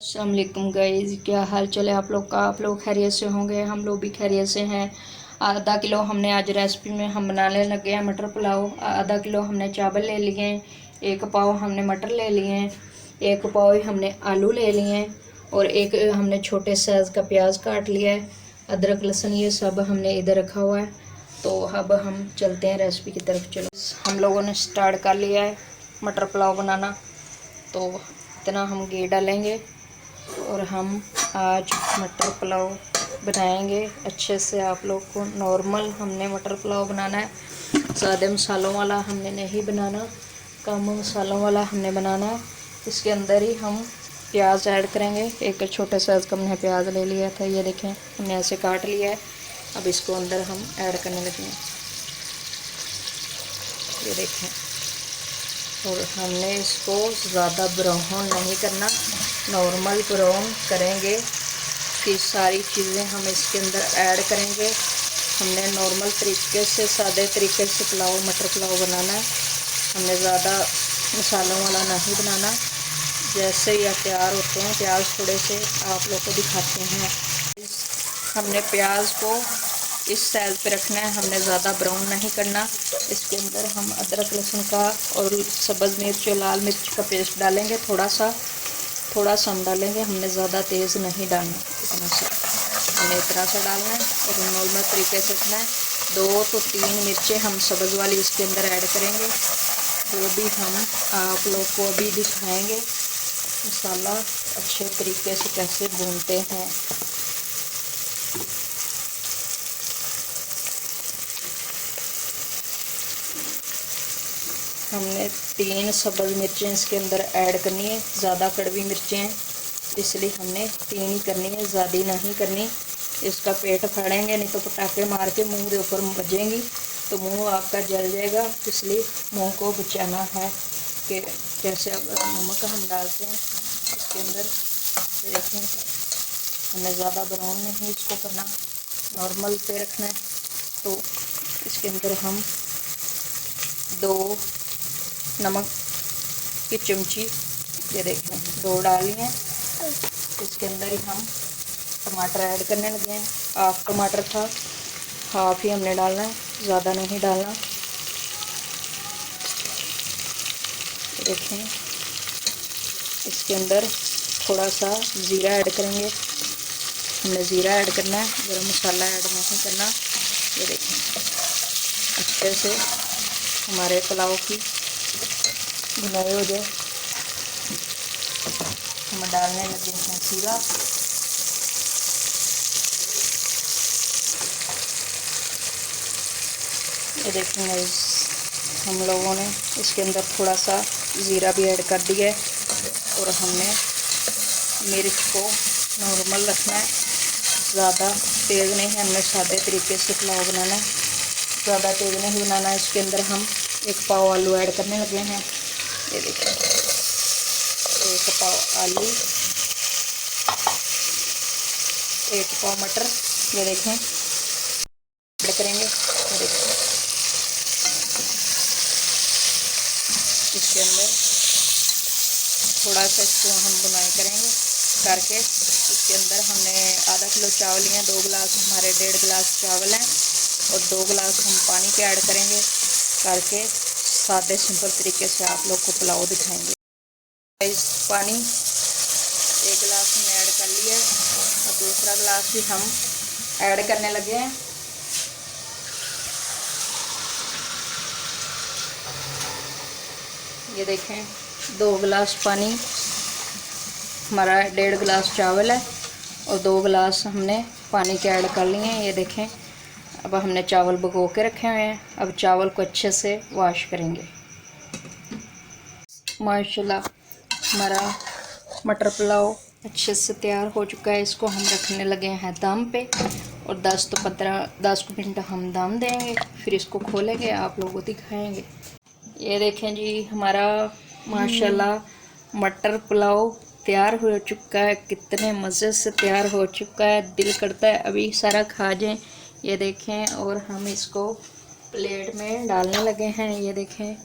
अस्सलाम वालेकुम गाइस, क्या हाल चाल है आप लोग का। आप लोग खैरियत से होंगे, हम लोग भी खैरियत से हैं। आधा किलो हमने आज रेसिपी में हम बनाने लगे हैं मटर पुलाव। आधा किलो हमने चावल ले लिए हैं, एक पाव हमने मटर ले लिए हैं, एक पाव हमने आलू ले लिए हैं और एक हमने छोटे साइज़ का प्याज काट लिया है। अदरक लहसुन ये सब हमने इधर रखा हुआ है। तो अब हम चलते हैं रेसिपी की तरफ। चलो, हम लोगों ने स्टार्ट कर लिया है मटर पुलाव बनाना। तो इतना हम घी डालेंगे और हम आज मटर पुलाव बनाएंगे अच्छे से। आप लोग को नॉर्मल हमने मटर पुलाव बनाना है, ज़्यादा मसालों वाला हमने नहीं बनाना, कम मसालों वाला हमने बनाना है। इसके अंदर ही हम प्याज ऐड करेंगे। एक छोटे साइज़ का हमने प्याज ले लिया था, ये देखें हमने ऐसे काट लिया है। अब इसको अंदर हम ऐड करने लगे हैं, ये देखें। और हमने इसको ज़्यादा ब्राउन नहीं करना, नॉर्मल ब्राउन करेंगे। फिर सारी चीज़ें हम इसके अंदर ऐड करेंगे। हमने नॉर्मल तरीके से, सादे तरीके से पुलाव मटर पुलाव बनाना है। हमने ज़्यादा मसालों वाला नहीं बनाना। जैसे ही तैयार होते हैं प्याज, थोड़े से आप लोग को दिखाते हैं। हमने प्याज को इस साइज पे रखना है, हमने ज़्यादा ब्राउन नहीं करना। इसके अंदर हम अदरक लहसुन का और सब्ज़ मिर्च और लाल मिर्च का पेस्ट डालेंगे। थोड़ा सा हम डालेंगे, हमने ज़्यादा तेज़ नहीं डालना। इतना सा हमने इतना सा डालना है और नॉर्मल तरीके से रखना है। 2 तो 3 मिर्चें हम सब्ज़ वाली इसके अंदर ऐड करेंगे, वो भी हम आप लोग को अभी दिखाएंगे मसाला अच्छे तरीके से कैसे भूनते हैं। हमने 3 सब्ज़ मिर्चें इसके अंदर ऐड करनी है। ज़्यादा कड़वी मिर्चें हैं इसलिए हमने 3 ही करनी है, ज़्यादा नहीं करनी। इसका पेट फाड़ेंगे नहीं तो पटाखे मार के मुंह के ऊपर बजेंगी तो मुंह आपका जल जाएगा। इसलिए मुंह को बचाना है कि जैसे अब नमक हम डालते हैं इसके अंदर, देखें हमने ज़्यादा ब्राउन नहीं इसको करना, नॉर्मल पे रखना है। तो इसके अंदर हम 2 नमक की चमची, ये देखें 2 डाली हैं। इसके अंदर ही हम टमाटर ऐड करने लगे हैं। हाफ टमाटर था, हाफ ही हमने डालना है, ज़्यादा नहीं डालना। देखें इसके अंदर थोड़ा सा ज़ीरा ऐड करेंगे, हमने ज़ीरा ऐड करना है, गरम मसाला ऐड नहीं करना। ये देखें अच्छे से हमारे पुलाव की भुनाई हो जाए। हम डालने लगे हैं ज़ीरा, ये देखेंगे हम लोगों ने इसके अंदर थोड़ा सा ज़ीरा भी ऐड कर दिया है। और हमने मिर्च को नॉर्मल रखना है, ज़्यादा तेज़ नहीं है। हमने सादे तरीके से पुलाव बनाना है, ज़्यादा तेज़ नहीं बनाना। इसके अंदर हम 1 पाव आलू ऐड करने लगे हैं, ये देखिए 1 पाव आलू, 1 पाव मटर, ये देखें ऐड करेंगे। ये देखिए इसके अंदर थोड़ा सा इसको हम बुनाई करेंगे करके। इसके अंदर हमने आधा किलो चावल लिए हैं, 2 गिलास हमारे 1.5 गिलास चावल हैं और 2 गिलास हम पानी के ऐड करेंगे करके। सादे सिंपल तरीके से आप लोग को पुलाव दिखाएंगे। इस पानी 1 गिलास हमने ऐड कर लिया है और दूसरा गिलास भी हम ऐड करने लगे हैं। ये देखें 2 गिलास पानी, हमारा 1.5 गिलास चावल है और 2 गिलास हमने पानी के ऐड कर लिए हैं। ये देखें अब हमने चावल भिगो के रखे हुए हैं। अब चावल को अच्छे से वॉश करेंगे। माशाल्लाह हमारा मटर पुलाव अच्छे से तैयार हो चुका है। इसको हम रखने लगे हैं दम पे और 10 मिनट हम दम देंगे, फिर इसको खोलेंगे, आप लोगों को दिखाएंगे। ये देखें जी हमारा माशाल्लाह मटर पुलाव तैयार हो चुका है। कितने मज़े से तैयार हो चुका है, दिल करता है अभी सारा खा जाएं। ये देखें और हम इसको प्लेट में डालने लगे हैं। ये देखें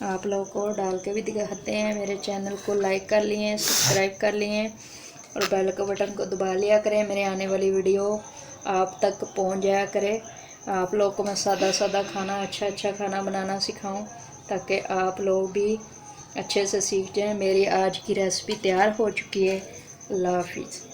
आप लोगों को डाल के भी दिखाते हैं। मेरे चैनल को लाइक कर लिए, सब्सक्राइब कर लिए और बेल के बटन को दबा लिया करें। मेरे आने वाली वीडियो आप तक पहुंच जाया करे। आप लोग को मैं सादा सादा खाना, अच्छा खाना बनाना सिखाऊं, ताकि आप लोग भी अच्छे से सीख जाएं। मेरी आज की रेसिपी तैयार हो चुकी है। अल्लाह हाफिज़।